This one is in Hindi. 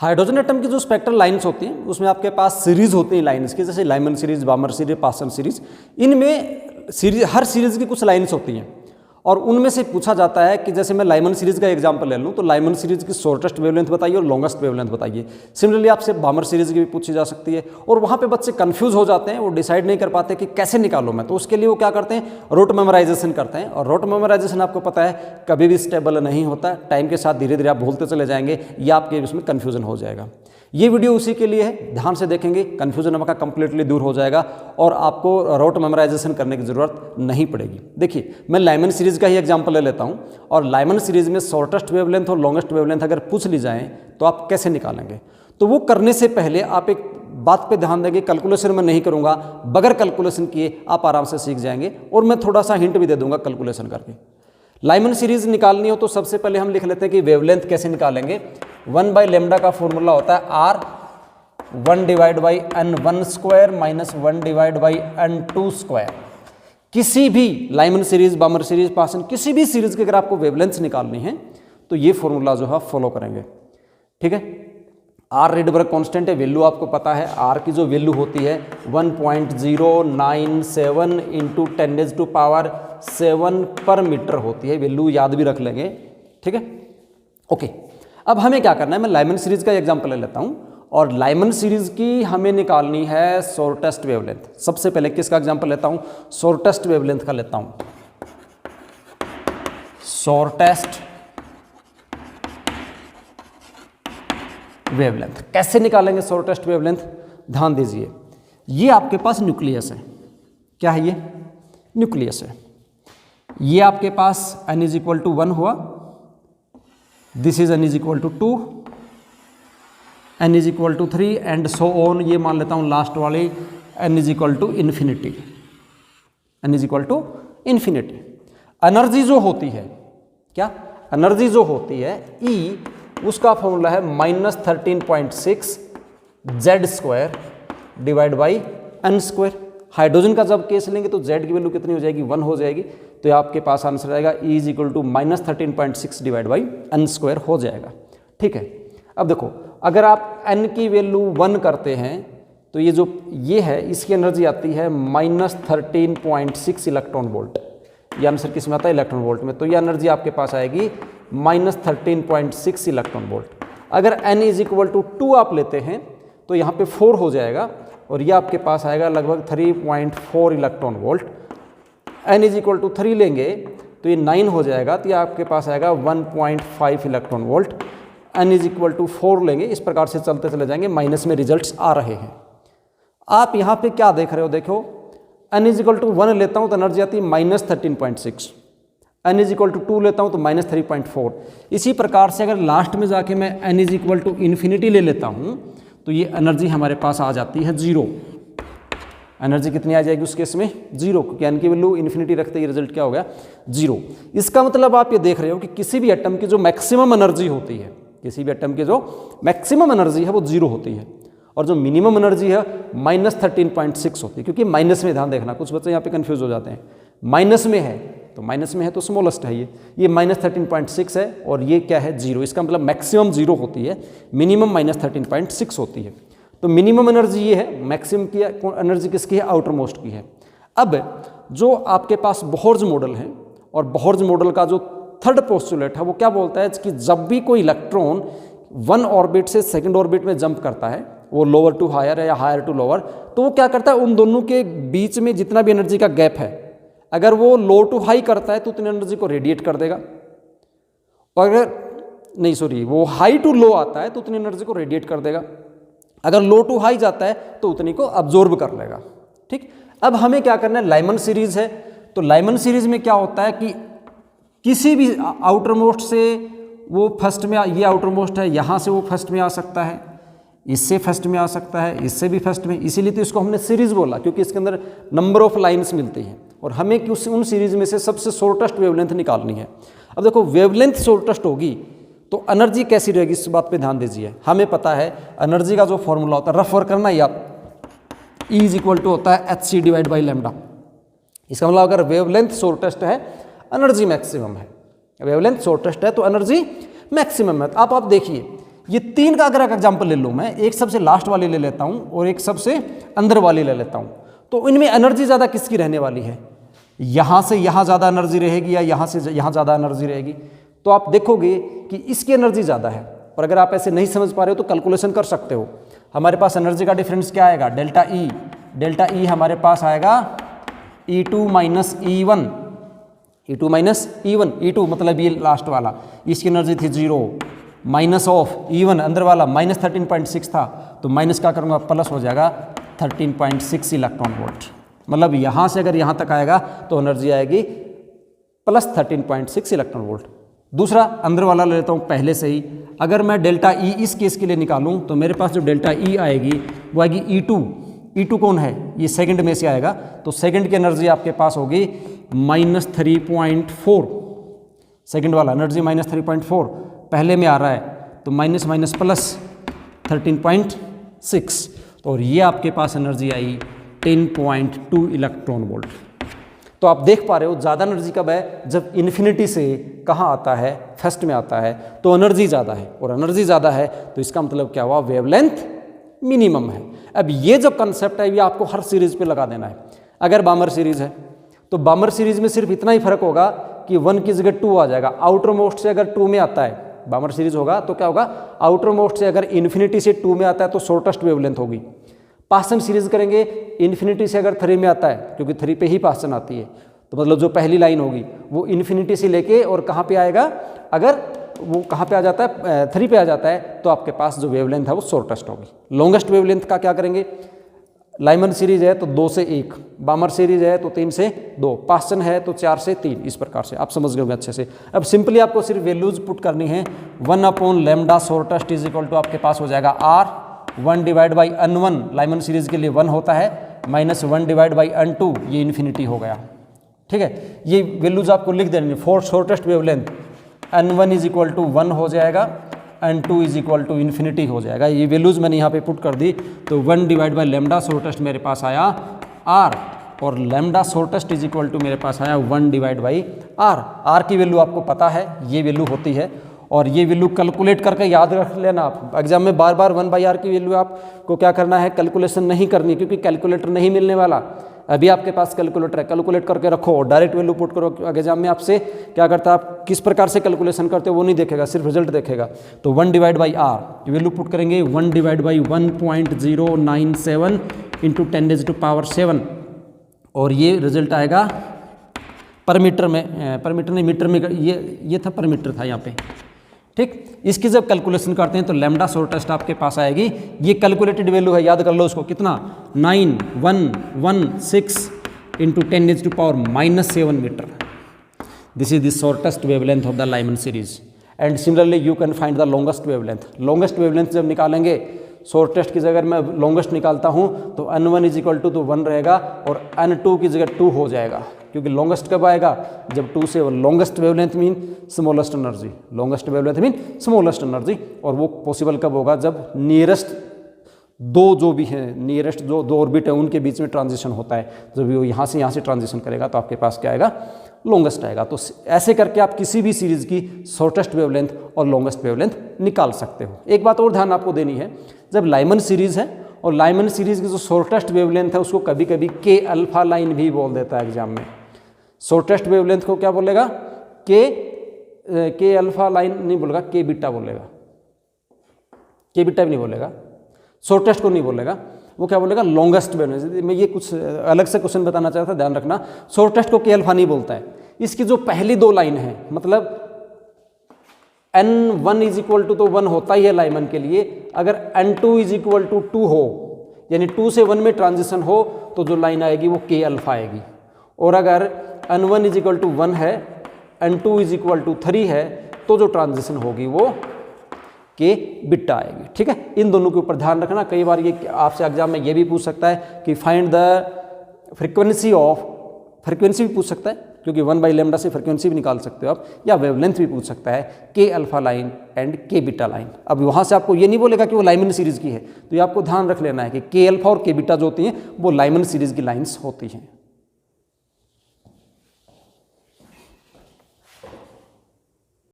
हाइड्रोजन एटम की जो स्पेक्ट्रल लाइंस होती हैं उसमें आपके पास सीरीज होती हैं लाइंस की, जैसे लाइमन सीरीज, बामर सीरीज, पासन सीरीज। इनमें सीरीज, हर सीरीज की कुछ लाइंस होती हैं और उनमें से पूछा जाता है कि जैसे मैं लाइमन सीरीज का एग्जांपल ले लूँ तो लाइमन सीरीज की शॉर्टेस्ट वेवलेंथ बताइए और लॉन्गेस्ट वेवलेंथ बताइए। सिमिलरली आपसे बामर सीरीज की भी पूछी जा सकती है और वहाँ पे बच्चे कंफ्यूज हो जाते हैं, वो डिसाइड नहीं कर पाते कि कैसे निकालूँ मैं। तो उसके लिए वो क्या करते हैं, रूट मेमोराइजेशन करते हैं। और रूट मेमोराइजेशन आपको पता है कभी भी स्टेबल नहीं होता, टाइम के साथ धीरे धीरे आप भूलते चले जाएंगे या आपके इसमें कन्फ्यूजन हो जाएगा। ये वीडियो उसी के लिए है, ध्यान से देखेंगे, कन्फ्यूजन आपका कंप्लीटली दूर हो जाएगा और आपको रूट मेमोराइजेशन करने की ज़रूरत नहीं पड़ेगी। देखिए मैं लाइमन सीरीज का ही एग्जांपल ले लेता हूं और लाइमन सीरीज में शॉर्टेस्ट वेवलेंथ और लॉन्गेस्ट वेवलेंथ अगर पूछ ली जाए तो आप कैसे निकालेंगे। तो वो करने से पहले आप एक बात पे ध्यान देंगे, कैलकुलेशन मैं नहीं करूँगा, बगैर कैलकुलेशन किए आप आराम से सीख जाएंगे और मैं थोड़ा सा हिंट भी दे दूँगा कैलकुलेशन करके। लाइमन सीरीज निकालनी हो तो सबसे पहले हम लिख लेते हैं कि वेवलेंथ कैसे निकालेंगे। 1/λ का फॉर्मूला होता है R 1/n1 square minus 1/n2 square. किसी भी लाइमन सीरीज, बामर सीरीज, पासन, किसी भी सीरीज की अगर आपको वेवलेंथ निकालनी है तो ये फॉर्मूला जो है फॉलो करेंगे। ठीक है, R रिडबर्ग कांस्टेंट है, वैल्यू आपको पता है। R की जो वैल्यू होती है 1.097 इंटू 10⁻⁷ पर मीटर होती है, वैल्यू याद भी रख लेंगे। ठीक है, ओके। अब हमें क्या करना है, मैं लाइमन सीरीज का एग्जांपल ले लेता हूं और लाइमन सीरीज की हमें निकालनी है शॉर्टेस्ट वेवलेंथ। सबसे पहले किसका एग्जांपल लेता हूं, शॉर्टेस्ट वेवलेंथ का लेता हूं। शॉर्टेस्ट वेवलेंथ कैसे निकालेंगे शॉर्टेस्ट वेवलेंथ, ध्यान दीजिए। ये आपके पास न्यूक्लियस है, क्या है ये, न्यूक्लियस है। ये आपके पास n = 1 हुआ, this is n = 2, n = 3 and so on. ये मान लेता हूं लास्ट वाली n = infinity, n = infinity. Energy जो होती है, क्या एनर्जी जो होती है E, उसका फॉर्मूला है -13.6 Z² divide by n²। Hydrogen का जब केस लेंगे तो Z की वैल्यू कितनी हो जाएगी, 1 हो जाएगी। तो आपके पास आंसर आएगा E = -13.6 डिवाइड बाई n² हो जाएगा। ठीक है, अब देखो अगर आप n की वैल्यू 1 करते हैं तो ये जो ये है इसकी एनर्जी आती है -13.6 इलेक्ट्रॉन वोल्ट। ये आंसर किस में आता है, इलेक्ट्रॉन वोल्ट में। तो ये एनर्जी आपके पास आएगी -13.6 इलेक्ट्रॉन वोल्ट। अगर n = 2 आप लेते हैं तो यहाँ पे 4 हो जाएगा और ये आपके पास आएगा लगभग 3.4 इलेक्ट्रॉन वोल्ट। n = 3 लेंगे तो ये 9 हो जाएगा, तो ये आपके पास आएगा 1.5 इलेक्ट्रॉन वोल्ट। n = 4 लेंगे, इस प्रकार से चलते चले जाएंगे, माइनस में रिजल्ट्स आ रहे हैं। आप यहाँ पे क्या देख रहे हो, देखो n = 1 लेता हूँ तो एनर्जी आती है -13.6, n = 2 लेता हूँ तो -3.4। इसी प्रकार से अगर लास्ट में जाके मैं n = इन्फिनिटी ले लेता हूँ तो ये एनर्जी हमारे पास आ जाती है 0। एनर्जी कितनी आ जाएगी उस केस में, 0, क्योंकि n की वैल्यू इन्फिनिटी रखते ही रिजल्ट क्या हो गया, 0। इसका मतलब आप ये देख रहे हो कि किसी भी एटम की जो मैक्सिमम एनर्जी होती है, किसी भी एटम की जो मैक्सिमम एनर्जी है वो 0 होती है और जो मिनिमम एनर्जी है -13.6 होती है। क्योंकि माइनस में, ध्यान देखना, कुछ बच्चे यहाँ पे कंफ्यूज हो जाते हैं, माइनस में है तो माइनस में है तो स्मॉलेस्ट है, ये -13.6 है और ये क्या है, 0। इसका मतलब मैक्सिमम 0 होती है, मिनिमम -13.6 होती है। तो मिनिमम एनर्जी ये है, मैक्सिमम की एनर्जी किसकी है, आउटर मोस्ट की है। अब जो आपके पास बोहर्ज मॉडल है और बोहर्ज मॉडल का जो थर्ड पोस्टुलेट है वो क्या बोलता है कि जब भी कोई इलेक्ट्रॉन 1 ऑर्बिट से सेकंड ऑर्बिट में जंप करता है, वो लोअर टू हायर है या हायर टू लोअर, तो वो क्या करता है, उन दोनों के बीच में जितना भी एनर्जी का गैप है, अगर वो लो टू हाई करता है तो उतनी एनर्जी को रेडिएट कर देगा, और अगर नहीं सॉरी वो हाई टू लो आता है तो उतनी एनर्जी को रेडिएट कर देगा, अगर लो टू हाई जाता है तो उतनी को अब्जॉर्ब कर लेगा। ठीक, अब हमें क्या करना है, लाइमन सीरीज है तो लाइमन सीरीज में क्या होता है कि किसी भी आउटर मोस्ट से वो फर्स्ट में, ये आउटर मोस्ट है, यहाँ से वो फर्स्ट में आ सकता है, इससे फर्स्ट में आ सकता है, इससे भी फर्स्ट में, इसीलिए तो इसको हमने सीरीज बोला क्योंकि इसके अंदर नंबर ऑफ लाइंस मिलती हैं और हमें उन सीरीज में से सबसे शॉर्टेस्ट वेवलेंथ निकालनी है। अब देखो वेवलेंथ शॉर्टेस्ट होगी तो एनर्जी कैसी रहेगी, इस बात पे ध्यान दीजिए। हमें पता है एनर्जी का जो फॉर्मूला होता है, रफ वर्क करना ही आप, E = होता है hc डिवाइड बाई लैम्डा। इसका मतलब अगर वेवलेंथ शॉर्टेस्ट है एनर्जी मैक्सिमम है, वेवलेंथ शॉर्टेस्ट है तो एनर्जी मैक्सिमम है। आप देखिए ये 3 का अगर एग्जाम्पल ले लूँ मैं, एक सबसे लास्ट वाली ले लेता हूँ और एक सबसे अंदर वाली ले लेता हूँ, तो इनमें एनर्जी ज़्यादा किसकी रहने वाली है? यहाँ से यहाँ ज़्यादा एनर्जी रहेगी या यहाँ से यहाँ ज़्यादा एनर्जी रहेगी? तो आप देखोगे कि इसकी एनर्जी ज़्यादा है। और अगर आप ऐसे नहीं समझ पा रहे हो तो कैलकुलेशन कर सकते हो। हमारे पास एनर्जी का डिफरेंस क्या आएगा? Delta E. डेल्टा ई हमारे पास आएगा E2 minus E1, E2 minus E1, E2 मतलब ये लास्ट वाला, इसकी एनर्जी थी 0, माइनस ऑफ E1 अंदर वाला माइनस 13.6 था, तो माइनस क्या करूँगा, प्लस हो जाएगा 13.6 इलेक्ट्रॉन वोल्ट। मतलब यहाँ से अगर यहाँ तक आएगा तो एनर्जी आएगी प्लस 13.6 इलेक्ट्रॉन वोल्ट। दूसरा अंदर वाला ले लेता हूँ पहले से ही। अगर मैं डेल्टा ई इस केस के लिए निकालूँ तो मेरे पास जो डेल्टा ई आएगी वो आएगी E2। E2 कौन है? ये सेकंड में से आएगा, तो सेकंड की एनर्जी आपके पास होगी माइनस 3.4। सेकंड वाला एनर्जी माइनस 3.4 पहले में आ रहा है, तो माइनस माइनस प्लस 13.6, और ये आपके पास एनर्जी आई 10.2 इलेक्ट्रॉन वोल्ट। तो आप देख पा रहे हो ज़्यादा एनर्जी कब है? जब इन्फिनिटी से कहाँ आता है? फर्स्ट में आता है, तो एनर्जी ज़्यादा है, और एनर्जी ज़्यादा है तो इसका मतलब क्या हुआ? वेवलेंथ मिनिमम है। अब ये जो कंसेप्ट है ये आपको हर सीरीज पे लगा देना है। अगर बामर सीरीज है तो बामर सीरीज में सिर्फ इतना ही फर्क होगा कि 1 की जगह 2 आ जाएगा। आउटर मोस्ट से अगर 2 में आता है बामर सीरीज होगा तो क्या होगा? आउटर मोस्ट से अगर इन्फिनिटी से 2 में आता है तो शॉर्टेस्ट वेवलेंथ होगी। पासन सीरीज करेंगे इन्फिनिटी से अगर 3 में आता है, क्योंकि 3 पे ही पासन आती है, तो मतलब जो पहली लाइन होगी वो इन्फिनिटी से लेके और कहाँ पे आएगा? अगर वो कहाँ पे आ जाता है? 3 पे आ जाता है, तो आपके पास जो वेवलेंथ है वो शॉर्टेस्ट होगी। लॉन्गेस्ट वेवलेंथ का क्या करेंगे? लाइमन सीरीज है तो 2 से 1, बामर सीरीज है तो 3 से 2, पासन है तो 4 से 3, इस प्रकार से आप समझ गए अच्छे से। अब सिंपली आपको सिर्फ वैल्यूज पुट करनी है। 1/λ शॉर्टेस्ट इज इक्वल टू आपके पास हो जाएगा R, 1 divide by N1 Lyman series के लिए 1 होता है, माइनस 1 डिवाइड बाई N2, ये इन्फिनिटी हो गया। ठीक है, ये वैल्यूज आपको लिख देनी। For shortest wavelength N1 is equal to 1 हो जाएगा, N2 is equal to infinity हो जाएगा। ये वैल्यूज मैंने यहाँ पे पुट कर दी, तो 1 डिवाइड बाई लैम्डा शॉर्टेस्ट मेरे पास आया R, और lambda shortest is equal to मेरे पास आया 1 डिवाइड बाई R। R की वैल्यू आपको पता है, ये वैल्यू होती है, और ये वैल्यू कैलकुलेट करके याद रख लेना। आप एग्जाम में बार बार 1/R की वैल्यू आपको क्या करना है? कैलकुलेशन नहीं करनी, क्योंकि कैलकुलेटर नहीं मिलने वाला। अभी आपके पास कैलकुलेटर है, कैलकुलेट करके रखो और डायरेक्ट वैल्यू पुट करो। एग्जाम में आपसे क्या करता है, आप किस प्रकार से कैलकुलेशन करते हो वो नहीं देखेगा, सिर्फ रिजल्ट देखेगा। तो 1 divide by R value put करेंगे, 1 डिवाइड बाई 1.097 इंटू 10⁻⁷, और ये रिजल्ट आएगा पर मीटर में, पर मीटर नहीं मीटर में, ये था पर मीटर था यहाँ पे। ठीक, इसकी जब कैलकुलेशन करते हैं तो लैम्डा शॉर्टेस्ट आपके पास आएगी, ये कैलकुलेटेड वैल्यू है, याद कर लो उसको, कितना? 9116 into 10⁻⁻7 metre. This is the shortest wavelength of the Lyman series. And similarly you can find the longest wavelength. Longest wavelength जब निकालेंगे, शॉर्टेस्ट की जगह मैं लॉन्गेस्ट निकालता हूँ तो N1 इज इक्वल टू तो 1 रहेगा, और N2 की जगह 2 हो जाएगा, क्योंकि लॉन्गेस्ट कब आएगा? जब 2 से 1। Longest wavelength mean smallest energy, longest wavelength mean smallest energy, और वो पॉसिबल कब होगा? जब नियरेस्ट दो जो भी हैं, नियरेस्ट जो 2 ऑर्बिट है उनके बीच में ट्रांजिशन होता है, जब वो यहाँ से ट्रांजिशन करेगा तो आपके पास क्या आएगा? लॉन्गेस्ट आएगा। तो ऐसे करके आप किसी भी सीरीज की शॉर्टेस्ट वेवलेंथ और लॉन्गेस्ट वेवलेंथ निकाल सकते हो। एक बात और ध्यान आपको देनी है, जब लाइमन सीरीज है और लाइमन सीरीज की जो शॉर्टेस्ट वेवलेंथ है उसको कभी कभी के अल्फा लाइन भी बोल देता है एग्जाम में। शॉर्टेस्ट वेवलेंथ को क्या बोलेगा? के अल्फा लाइन नहीं बोलेगा, के बीटा बोलेगा, के बीटा भी नहीं बोलेगा, शॉर्टेस्ट को नहीं बोलेगा, वो क्या बोलेगा? Longest wavelength. मैं ये कुछ अलग से क्वेश्चन बताना चाहता था, ध्यान रखना। शॉर्टेस्ट को के अल्फा नहीं बोलता है। इसकी जो पहली 2 लाइन है, मतलब N1 इज इक्वल टू तो 1 होता ही है लाइमन के लिए, अगर N2 इज इक्वल टू 2 हो, यानी 2 से 1 में ट्रांजिशन हो, तो जो लाइन आएगी वो के अल्फा आएगी। और अगर N1 इज इक्वल टू 1 है, N2 इज इक्वल टू 3 है, तो जो ट्रांजिशन होगी वो के बीटा आएगी। ठीक है, इन दोनों के ऊपर ध्यान रखना। कई बार ये आपसे एग्जाम में ये भी पूछ सकता है कि find the frequency of, frequency भी पूछ सकता है, क्योंकि 1/λ से फ्रीक्वेंसी भी निकाल सकते हो आप, या वेवलेंथ भी पूछ सकता है, के अल्फा लाइन एंड के बीटा लाइन। अब वहाँ से आपको ये नहीं बोलेगा कि वो लाइमन सीरीज की है, तो ये आपको ध्यान रख लेना है कि के अल्फा और के बीटा जो होती हैं वो लाइमन सीरीज की लाइन्स होती हैं।